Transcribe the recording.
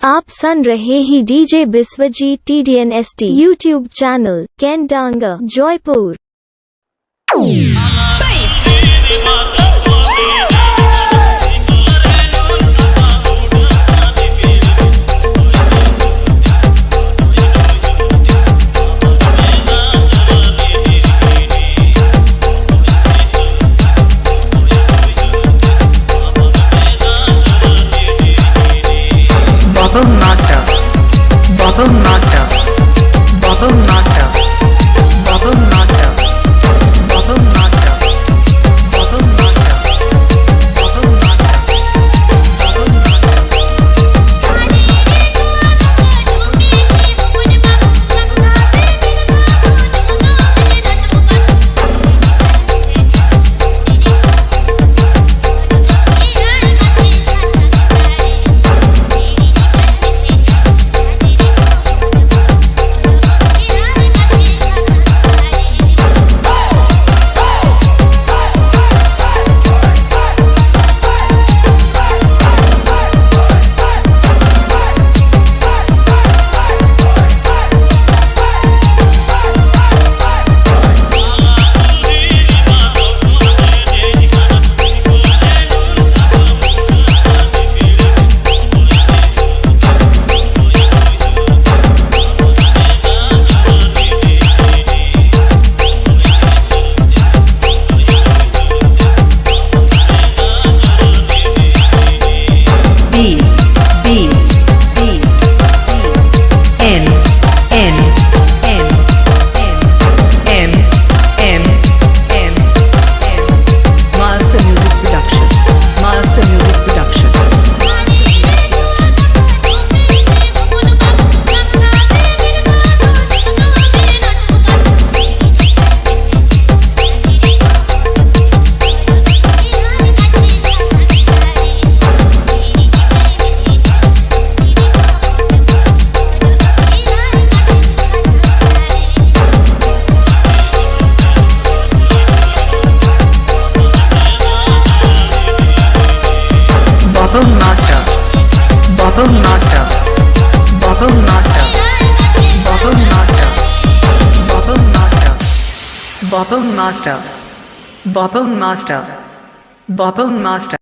आप सुन रहे ही DJ Biswajit TDNST YouTube channel कैंडांगा Jaipur. Bubble Master, Bubble Master, Bubble Master, Bubble Master, Bubble Master, Bubble Master, Bubble Master, Bubble Master, Bubble Master, Bubble Master, Bubble Master, Bubble Master, Bubble Master, Bubble Master, Bubble Master.